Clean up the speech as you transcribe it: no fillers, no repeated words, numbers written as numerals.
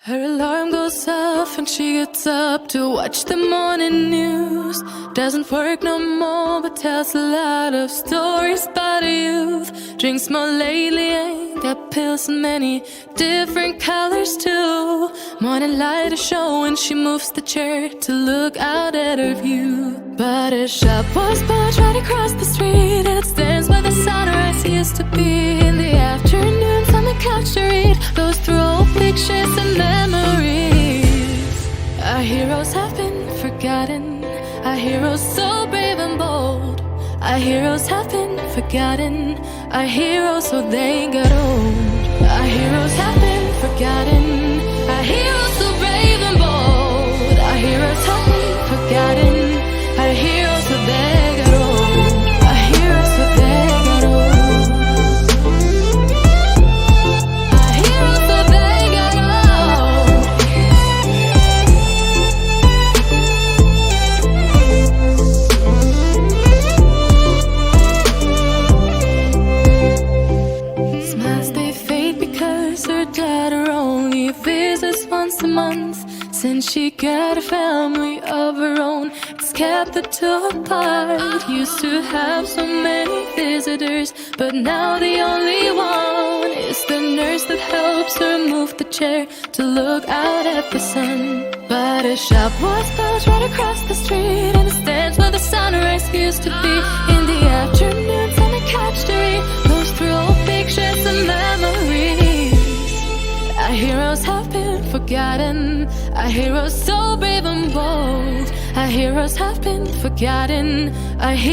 Her alarm goes off and she gets up to watch the morning news. Doesn't work no more but tells a lot of stories about her youth. Drinks more lately, ain't got pills in many different colors too. Morning light is showing, she moves the chair to look out at her view. But her shop was built right across the street, and it stands where the sunrise used to be. In the afternoons on the couch to read, goes through old pictures and memories. Our heroes have been forgotten, our heroes so brave and bold. Our heroes have been forgotten, our heroes so they got old. Our heroes have been forgotten, our heroes so brave and bold. Our heroes have been forgotten, our heroes so they got old. Our heroes so they got old. Our heroes so they got old. Smiles they fade because her daughter only visits once a month. Since she got a family of her own, it's kept the two apart. Used to have so many visitors, but now the only one is the nurse that helps her move the chair to look out at the sun. But her shop was built right across the street, and it stands where the sunrise used to be. In the afternoons on the couch to read, goes through old pictures and memories. Our heroes have been forgotten, our heroes so brave and bold. Our heroes have been forgotten, our heroes